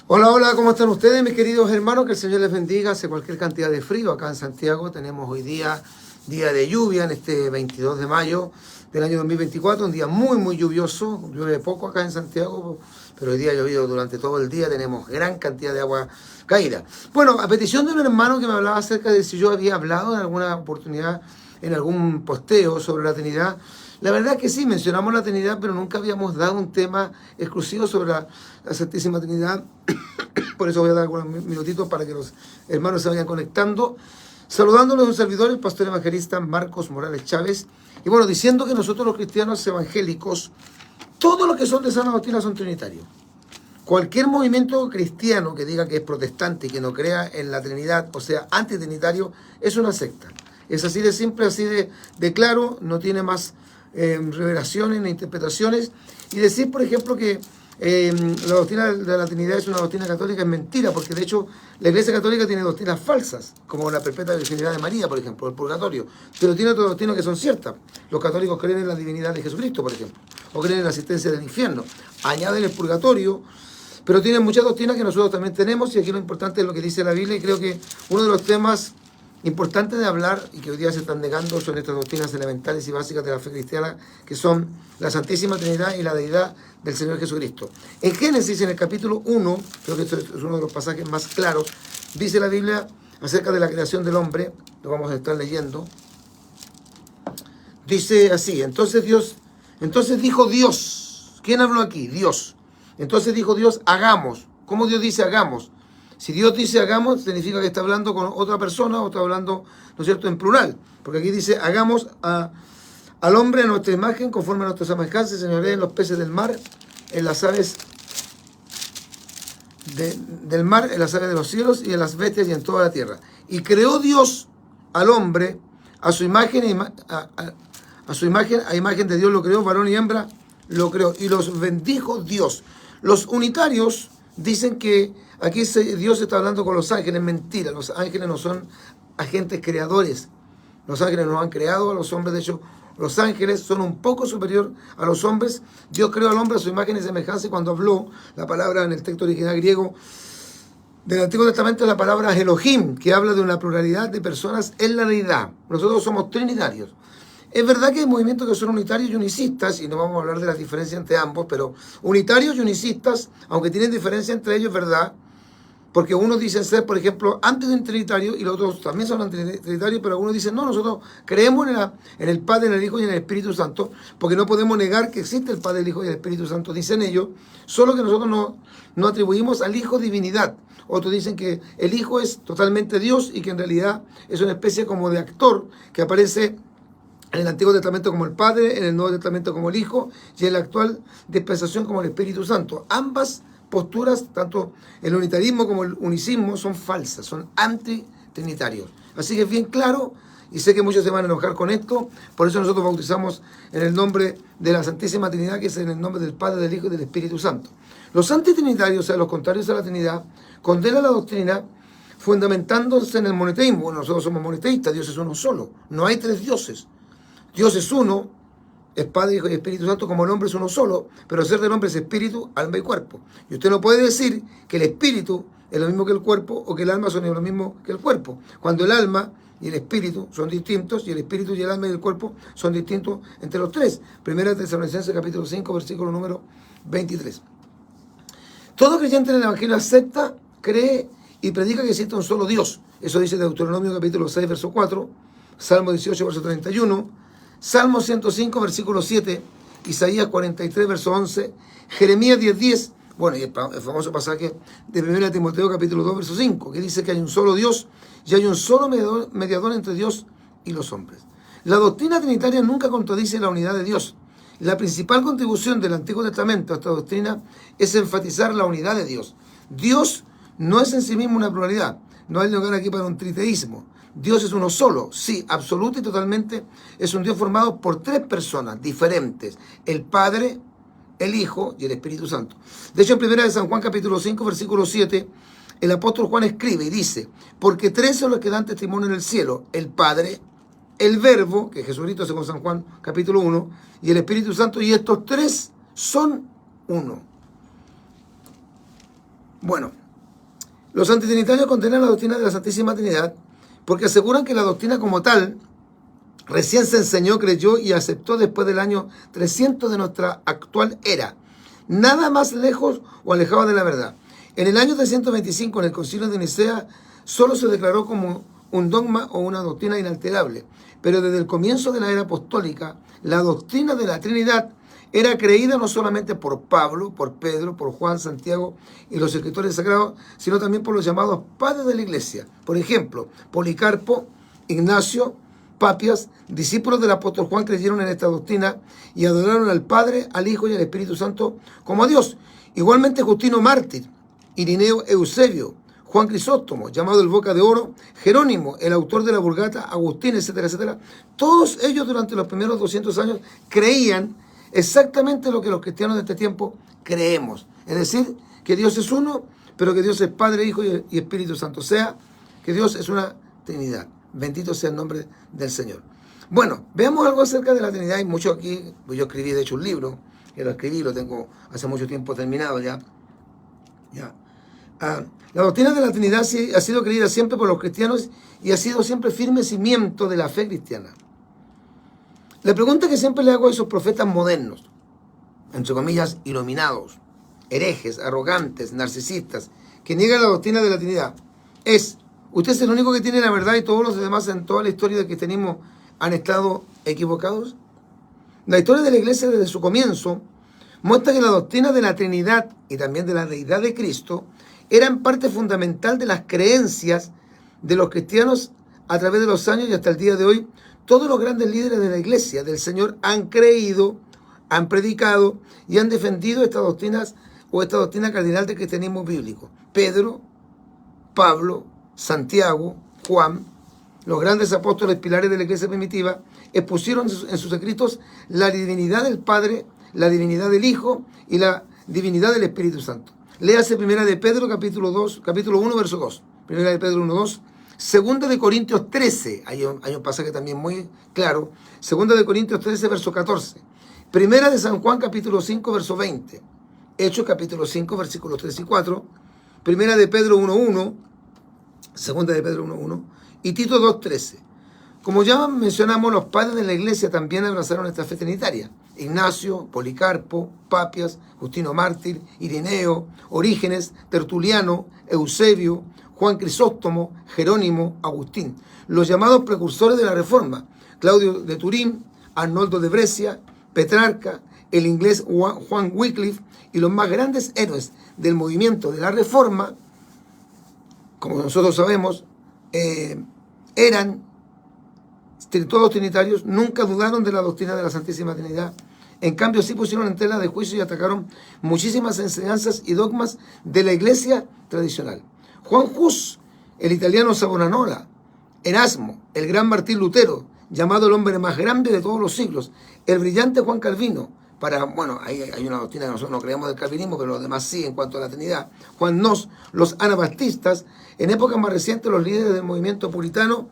Hola, hola, ¿cómo están ustedes, mis queridos hermanos? Que el Señor les bendiga. Hace cualquier cantidad de frío acá en Santiago. Tenemos hoy día de lluvia en este 22 de mayo del año 2024. Un día muy, muy lluvioso. Llueve poco acá en Santiago, pero hoy día ha llovido durante todo el día. Tenemos gran cantidad de agua caída. Bueno, a petición de un hermano que me hablaba acerca de si yo había hablado en alguna oportunidad, en algún posteo sobre la Trinidad. La verdad es que sí, mencionamos la Trinidad, pero nunca habíamos dado un tema exclusivo sobre la Santísima Trinidad. Por eso voy a dar algunos minutitos para que los hermanos se vayan conectando. Saludándolos a un servidor, el pastor evangelista Marcos Morales Chávez. Y bueno, diciendo que nosotros los cristianos evangélicos, todos los que son de sana doctrina son trinitarios. Cualquier movimiento cristiano que diga que es protestante y que no crea en la Trinidad, o sea, antitrinitario, es una secta. Es así de simple, así de claro, no tiene más revelaciones ni interpretaciones. Y decir, por ejemplo, que la doctrina de la Trinidad es una doctrina católica es mentira, porque de hecho la Iglesia Católica tiene doctrinas falsas, como la perpetua virginidad de María, por ejemplo, el purgatorio, pero tiene otras doctrinas que son ciertas. Los católicos creen en la divinidad de Jesucristo, por ejemplo, o creen en la existencia del infierno, añaden el purgatorio, pero tienen muchas doctrinas que nosotros también tenemos, y aquí lo importante es lo que dice la Biblia, y creo que uno de los temas importante de hablar y que hoy día se están negando son estas doctrinas elementales y básicas de la fe cristiana, que son la Santísima Trinidad y la deidad del Señor Jesucristo. En Génesis, en el capítulo 1, creo que esto es uno de los pasajes más claros, dice la Biblia acerca de la creación del hombre, lo vamos a estar leyendo. Dice así, entonces dijo Dios, ¿quién habló aquí? Dios. Entonces dijo Dios, hagamos. ¿Cómo Dios dice hagamos? Si Dios dice hagamos, significa que está hablando con otra persona o está hablando, ¿no es cierto?, en plural. Porque aquí dice hagamos al hombre a nuestra imagen, conforme a nuestra semejanza, señoré en los peces del mar, en las aves del mar, en las aves de los cielos y en las bestias y en toda la tierra. Y creó Dios al hombre a su imagen, a imagen de Dios lo creó, varón y hembra lo creó. Y los bendijo Dios. Los unitarios dicen que aquí Dios está hablando con los ángeles. Mentira, los ángeles no son agentes creadores. Los ángeles no han creado a los hombres. De hecho, los ángeles son un poco superior a los hombres. Dios creó al hombre a su imagen y semejanza. Y cuando habló, la palabra en el texto original griego del Antiguo Testamento es la palabra Elohim, que habla de una pluralidad de personas en la deidad. Nosotros somos trinitarios. Es verdad que hay movimientos que son unitarios y unicistas, y no vamos a hablar de las diferencias entre ambos, pero unitarios y unicistas, aunque tienen diferencia entre ellos, ¿verdad? Porque unos dicen ser, por ejemplo, antes de un trinitario, y los otros también son antitrinitarios, pero algunos dicen, no, nosotros creemos en el Padre, en el Hijo y en el Espíritu Santo, porque no podemos negar que existe el Padre, el Hijo y el Espíritu Santo, dicen ellos, solo que nosotros no atribuimos al Hijo divinidad. Otros dicen que el Hijo es totalmente Dios y que en realidad es una especie como de actor que aparece en el Antiguo Testamento como el Padre, en el Nuevo Testamento como el Hijo y en la actual dispensación como el Espíritu Santo. Ambas posturas, tanto el unitarismo como el unicismo, son falsas, son antitrinitarios. Así que es bien claro, y sé que muchos se van a enojar con esto, por eso nosotros bautizamos en el nombre de la Santísima Trinidad, que es en el nombre del Padre, del Hijo y del Espíritu Santo. Los antitrinitarios, o sea, los contrarios a la Trinidad, condenan la doctrina fundamentándose en el monoteísmo. Bueno, nosotros somos monoteístas, Dios es uno solo, no hay tres dioses. Dios es uno, es Padre, Hijo y Espíritu Santo, como el hombre es uno solo, pero el ser del hombre es espíritu, alma y cuerpo. Y usted no puede decir que el espíritu es lo mismo que el cuerpo o que el alma son lo mismo que el cuerpo, cuando el alma y el espíritu son distintos y el espíritu y el alma y el cuerpo son distintos entre los tres. Primera de Tesalonicenses capítulo 5, versículo número 23. Todo creyente en el Evangelio acepta, cree y predica que existe un solo Dios. Eso dice Deuteronomio capítulo 6, verso 4, Salmo 18, verso 31, Salmo 105, versículo 7, Isaías 43, verso 11, Jeremías 10, 10, bueno, y el famoso pasaje de 1 Timoteo capítulo 2, verso 5, que dice que hay un solo Dios y hay un solo mediador entre Dios y los hombres. La doctrina trinitaria nunca contradice la unidad de Dios. La principal contribución del Antiguo Testamento a esta doctrina es enfatizar la unidad de Dios. Dios no es en sí mismo una pluralidad, no hay lugar aquí para un triteísmo. Dios es uno solo, sí, absoluto y totalmente, es un Dios formado por tres personas diferentes, el Padre, el Hijo y el Espíritu Santo. De hecho, en 1 de San Juan capítulo 5, versículo 7, el apóstol Juan escribe y dice, porque tres son los que dan testimonio en el cielo, el Padre, el Verbo, que es Jesucristo según San Juan capítulo 1, y el Espíritu Santo, y estos tres son uno. Bueno, los antitrinitarios condenan la doctrina de la Santísima Trinidad porque aseguran que la doctrina como tal recién se enseñó, creyó y aceptó después del año 300 de nuestra actual era. Nada más lejos o alejado de la verdad. En el año 325, en el Concilio de Nicea, solo se declaró como un dogma o una doctrina inalterable. Pero desde el comienzo de la era apostólica, la doctrina de la Trinidad era creída no solamente por Pablo, por Pedro, por Juan, Santiago y los escritores sagrados, sino también por los llamados padres de la Iglesia. Por ejemplo, Policarpo, Ignacio, Papias, discípulos del apóstol Juan, creyeron en esta doctrina y adoraron al Padre, al Hijo y al Espíritu Santo como a Dios. Igualmente Justino Mártir, Irineo Eusebio, Juan Crisóstomo, llamado el Boca de Oro, Jerónimo, el autor de la Vulgata, Agustín, etcétera, etcétera. Todos ellos durante los primeros 200 años creían exactamente lo que los cristianos de este tiempo creemos. Es decir, que Dios es uno, pero que Dios es Padre, Hijo y Espíritu Santo. O sea, que Dios es una Trinidad. Bendito sea el nombre del Señor. Bueno, veamos algo acerca de la Trinidad. Hay mucho aquí, pues yo escribí de hecho un libro, que lo escribí, lo tengo hace mucho tiempo terminado ya. La doctrina de la Trinidad ha sido creída siempre por los cristianos y ha sido siempre firme cimiento de la fe cristiana. La pregunta que siempre le hago a esos profetas modernos, entre comillas, iluminados, herejes, arrogantes, narcisistas, que niegan la doctrina de la Trinidad, es: ¿usted es el único que tiene la verdad y todos los demás en toda la historia del cristianismo han estado equivocados? La historia de la Iglesia desde su comienzo muestra que la doctrina de la Trinidad y también de la deidad de Cristo era en parte fundamental de las creencias de los cristianos a través de los años y hasta el día de hoy. Todos los grandes líderes de la Iglesia del Señor han creído, han predicado y han defendido estas doctrinas o esta doctrina cardinal del cristianismo bíblico. Pedro, Pablo, Santiago, Juan, los grandes apóstoles pilares de la Iglesia primitiva, expusieron en sus escritos la divinidad del Padre, la divinidad del Hijo y la divinidad del Espíritu Santo. Léase Primera de Pedro, capítulo 1, verso 2. Primera de Pedro 1, 2. Segunda de Corintios 13, hay un pasaje también muy claro. Segunda de Corintios 13, verso 14. Primera de San Juan, capítulo 5, verso 20. Hechos, capítulo 5, versículos 3 y 4. Primera de Pedro 1, 1. Segunda de Pedro 1, 1. Y Tito 2, 13. Como ya mencionamos, los padres de la Iglesia también abrazaron esta fe trinitaria. Ignacio, Policarpo, Papias, Justino Mártir, Irineo, Orígenes, Tertuliano, Eusebio, Juan Crisóstomo, Jerónimo, Agustín. Los llamados precursores de la Reforma: Claudio de Turín, Arnoldo de Brescia, Petrarca, el inglés Juan Wycliffe y los más grandes héroes del movimiento de la Reforma, como nosotros sabemos, eran todos trinitarios, nunca dudaron de la doctrina de la Santísima Trinidad. En cambio, sí pusieron en tela de juicio y atacaron muchísimas enseñanzas y dogmas de la Iglesia tradicional. Juan Hus, el italiano Savonarola, Erasmo, el gran Martín Lutero, llamado el hombre más grande de todos los siglos, el brillante Juan Calvino, hay una doctrina que nosotros no creemos del calvinismo, pero los demás sí en cuanto a la Trinidad. Juan Nos, los anabaptistas, en épocas más recientes los líderes del movimiento puritano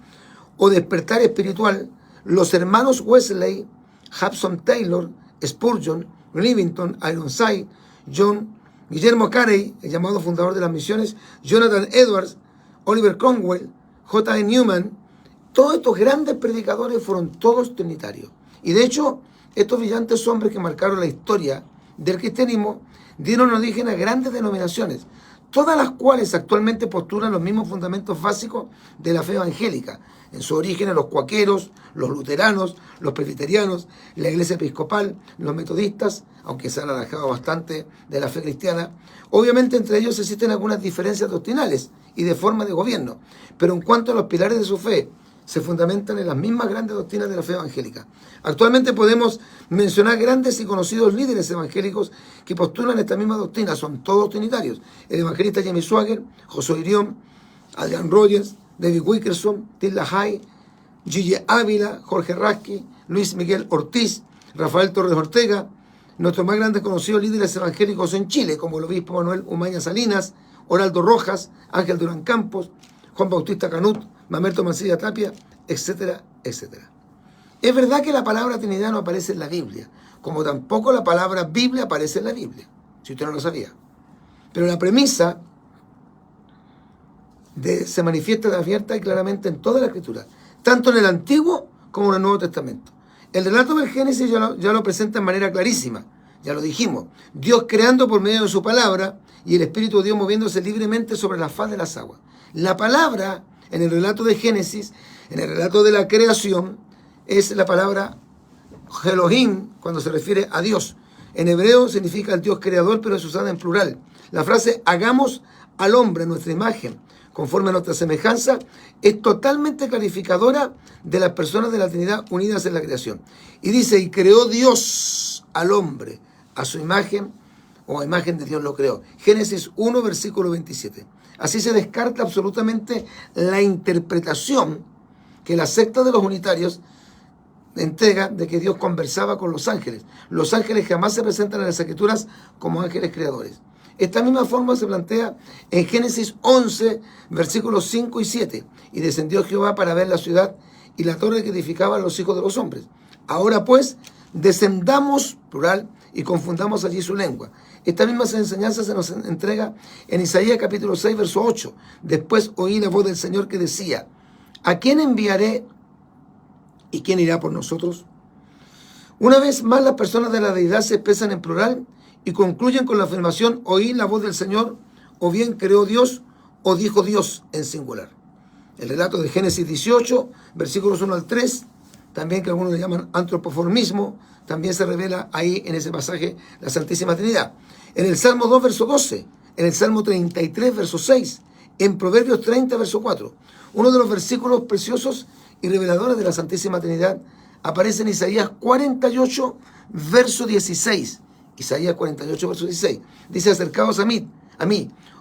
o despertar espiritual, los hermanos Wesley, Hudson Taylor, Spurgeon, Livington, Ironside, Guillermo Carey, el llamado fundador de las misiones, Jonathan Edwards, Oliver Cromwell, J. E. Newman. Todos estos grandes predicadores fueron todos trinitarios. Y de hecho, estos brillantes hombres que marcaron la historia del cristianismo dieron origen a grandes denominaciones, todas las cuales actualmente postulan los mismos fundamentos básicos de la fe evangélica. En su origen, los cuáqueros, los luteranos, los presbiterianos, la iglesia episcopal, los metodistas, aunque se han alejado bastante de la fe cristiana. Obviamente entre ellos existen algunas diferencias doctrinales y de forma de gobierno, pero en cuanto a los pilares de su fe, se fundamentan en las mismas grandes doctrinas de la fe evangélica. Actualmente podemos mencionar grandes y conocidos líderes evangélicos que postulan esta misma doctrina, son todos trinitarios. El evangelista James Swagger, Josué Irión, Adrian Rogers, David Wilkerson, Tim LaHaye, Gigi Ávila, Jorge Rasky, Luis Miguel Ortiz, Rafael Torres Ortega, nuestros más grandes conocidos líderes evangélicos en Chile, como el obispo Manuel Umaña Salinas, Oraldo Rojas, Ángel Durán Campos, Juan Bautista Canut, Mamerto Mancilla Tapia, etcétera, etcétera. Es verdad que la palabra Trinidad no aparece en la Biblia, como tampoco la palabra Biblia aparece en la Biblia, si usted no lo sabía. Pero la premisa se manifiesta abierta y claramente en toda la Escritura, tanto en el Antiguo como en el Nuevo Testamento. El relato del Génesis ya lo presenta de manera clarísima, ya lo dijimos, Dios creando por medio de su palabra y el Espíritu de Dios moviéndose libremente sobre la faz de las aguas. La palabra en el relato de Génesis, en el relato de la creación, es la palabra Elohim, cuando se refiere a Dios. En hebreo significa el Dios creador, pero es usada en plural. La frase hagamos al hombre a nuestra imagen, conforme a nuestra semejanza, es totalmente clarificadora de las personas de la Trinidad unidas en la creación. Y dice, y creó Dios al hombre a su imagen, o a imagen de Dios lo creó. Génesis 1, versículo 27. Así se descarta absolutamente la interpretación que la secta de los unitarios entrega de que Dios conversaba con los ángeles. Los ángeles jamás se presentan en las Escrituras como ángeles creadores. Esta misma forma se plantea en Génesis 11, versículos 5 y 7. Y descendió Jehová para ver la ciudad y la torre que edificaban los hijos de los hombres. Ahora pues, descendamos, plural, y confundamos allí su lengua. Esta misma enseñanza se nos entrega en Isaías capítulo 6, verso 8. Después oí la voz del Señor que decía, ¿a quién enviaré y quién irá por nosotros? Una vez más las personas de la deidad se expresan en plural y concluyen con la afirmación, oí la voz del Señor, o bien creó Dios, o dijo Dios en singular. El relato de Génesis 18, versículos 1 al 3, también que algunos le llaman antropoformismo, también se revela ahí en ese pasaje la Santísima Trinidad. En el Salmo 2, verso 12, en el Salmo 33, verso 6, en Proverbios 30, verso 4. Uno de los versículos preciosos y reveladores de la Santísima Trinidad aparece en Isaías 48, verso 16. Isaías 48, verso 16. Dice, acercaos a mí,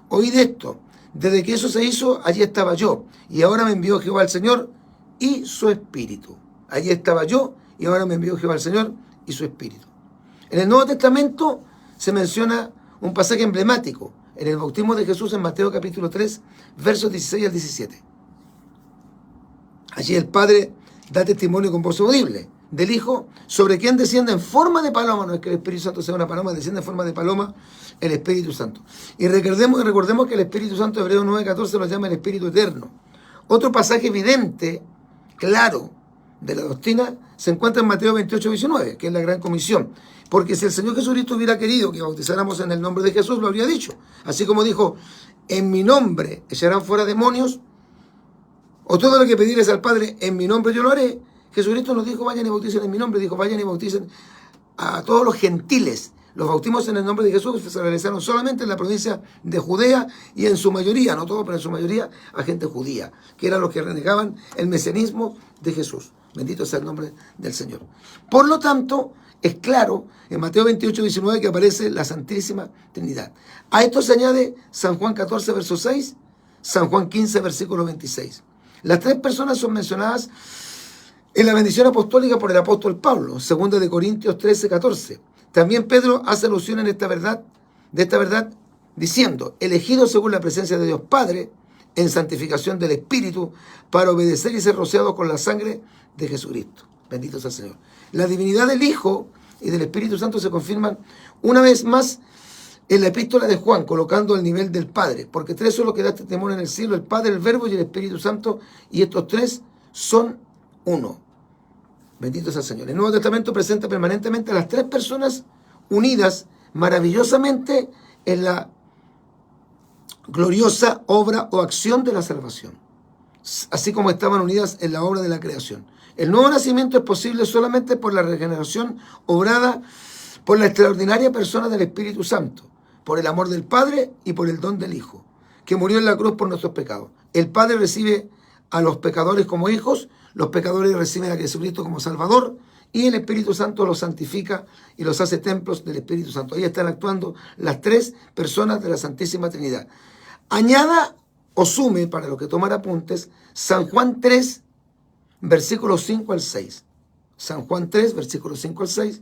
oíd esto. Desde que eso se hizo, allí estaba yo. Y ahora me envió Jehová el Señor y su Espíritu. Allí estaba yo y ahora me envió Jehová el Señor y su Espíritu. En el Nuevo Testamento se menciona un pasaje emblemático en el bautismo de Jesús en Mateo capítulo 3, versos 16 al 17. Allí el Padre da testimonio con voz audible del Hijo, sobre quien desciende en forma de paloma, no es que el Espíritu Santo sea una paloma, desciende en forma de paloma el Espíritu Santo. Y recordemos que el Espíritu Santo, Hebreos 9:14, lo llama el Espíritu Eterno. Otro pasaje evidente, claro, de la doctrina, se encuentra en Mateo 28:19, que es la gran comisión. Porque si el Señor Jesucristo hubiera querido que bautizáramos en el nombre de Jesús, lo habría dicho. Así como dijo, en mi nombre echarán fuera demonios, o todo lo que pidieres al Padre, en mi nombre yo lo haré. Jesucristo nos dijo, vayan y bauticen en mi nombre. Dijo, vayan y bauticen a todos los gentiles. Los bautismos en el nombre de Jesús se realizaron solamente en la provincia de Judea y en su mayoría, no todos, pero en su mayoría, a gente judía, que eran los que renegaban el mesianismo de Jesús. Bendito sea el nombre del Señor. Por lo tanto, es claro en Mateo 28:19 que aparece la Santísima Trinidad. A esto se añade San Juan 14, verso 6, San Juan 15, versículo 26. Las tres personas son mencionadas en la bendición apostólica por el apóstol Pablo, 2 de Corintios 13, 14. También Pedro hace alusión de esta verdad, diciendo, elegido según la presencia de Dios Padre, en santificación del Espíritu, para obedecer y ser rociado con la sangre de Jesucristo. Bendito sea el Señor. La divinidad del Hijo y del Espíritu Santo se confirman una vez más en la epístola de Juan, colocando al nivel del Padre, porque tres son los que dan testimonio en el cielo, el Padre, el Verbo y el Espíritu Santo, y estos tres son uno. Bendito sea el Señor. El Nuevo Testamento presenta permanentemente a las tres personas unidas maravillosamente en la gloriosa obra o acción de la salvación, así como estaban unidas en la obra de la creación. El nuevo nacimiento es posible solamente por la regeneración obrada por la extraordinaria persona del Espíritu Santo, por el amor del Padre y por el don del Hijo, que murió en la cruz por nuestros pecados. El Padre recibe a los pecadores como hijos, los pecadores reciben a Jesucristo como Salvador, y el Espíritu Santo los santifica y los hace templos del Espíritu Santo. Ahí están actuando las tres personas de la Santísima Trinidad. Añada o sume, para los que toman apuntes, San Juan 3, versículos 5 al 6. San Juan 3, versículos 5 al 6.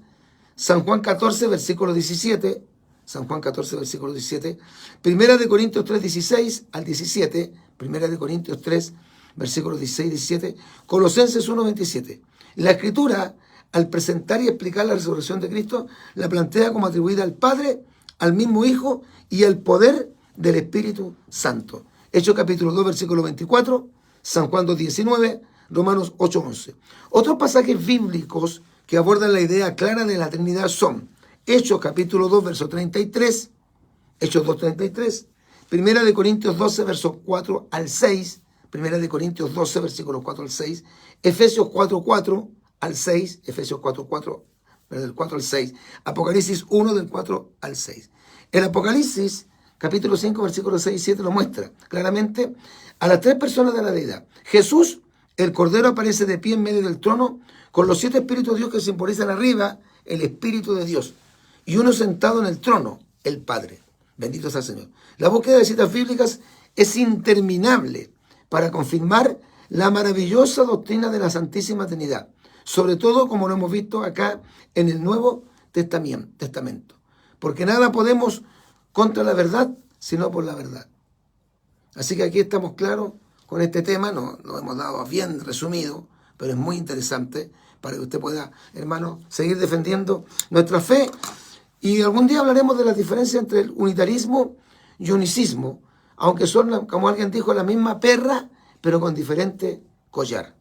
San Juan 14, versículo 17. San Juan 14, versículo 17. Primera de Corintios 3, 16 al 17. Primera de Corintios 3, versículos 16 y 17. Colosenses 1, 27. La Escritura, al presentar y explicar la resurrección de Cristo, la plantea como atribuida al Padre, al mismo Hijo y al poder del Espíritu Santo. Hechos capítulo 2, versículo 24, San Juan 2, 19, Romanos 8, 11. Otros pasajes bíblicos que abordan la idea clara de la Trinidad son Hechos capítulo 2, verso 33, Hechos 2, 33, Primera de Corintios 12, versos 4 al 6, Primera de Corintios 12, versículos 4 al 6, Efesios 4, 4 al 6, Efesios 4, 4, del 4 al 6, Apocalipsis 1, del 4 al 6. El Apocalipsis, capítulo 5, versículos 6 y 7, lo muestra claramente a las tres personas de la deidad. Jesús, el Cordero, aparece de pie en medio del trono con los 7 espíritus de Dios que simbolizan arriba el Espíritu de Dios. Y uno sentado en el trono, el Padre. Bendito sea el Señor. La búsqueda de citas bíblicas es interminable para confirmar la maravillosa doctrina de la Santísima Trinidad. Sobre todo como lo hemos visto acá en el Nuevo Testamento. Porque nada podemos contra la verdad, sino por la verdad. Así que aquí estamos claros con este tema, lo hemos dado bien resumido, pero es muy interesante para que usted pueda, hermano, seguir defendiendo nuestra fe. Y algún día hablaremos de la diferencia entre el unitarismo y unicismo, aunque son, como alguien dijo, la misma perra, pero con diferente collar.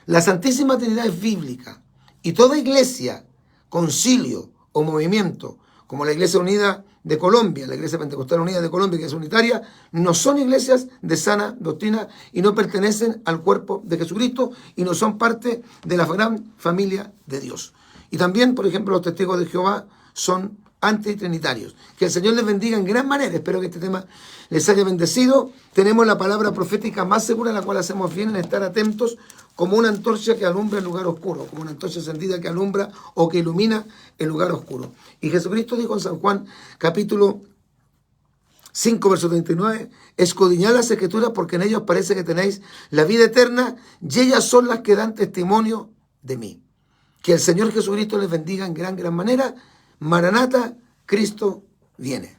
La Santísima Trinidad es bíblica y toda iglesia, concilio o movimiento, como la Iglesia Unida de Colombia, la Iglesia Pentecostal Unida de Colombia, que es unitaria, no son iglesias de sana doctrina y no pertenecen al cuerpo de Jesucristo y no son parte de la gran familia de Dios. Y también, por ejemplo, los testigos de Jehová son antitrinitarios. Que el Señor les bendiga en gran manera. Espero que este tema les haya bendecido. Tenemos la palabra profética más segura, en la cual hacemos bien en estar atentos, como una antorcha que alumbra el lugar oscuro, como una antorcha encendida que alumbra o que ilumina el lugar oscuro. Y Jesucristo dijo en San Juan, capítulo 5, verso 39, escudriñad las Escrituras porque en ellos parece que tenéis la vida eterna y ellas son las que dan testimonio de mí. Que el Señor Jesucristo les bendiga en gran manera. Maranata, Cristo viene.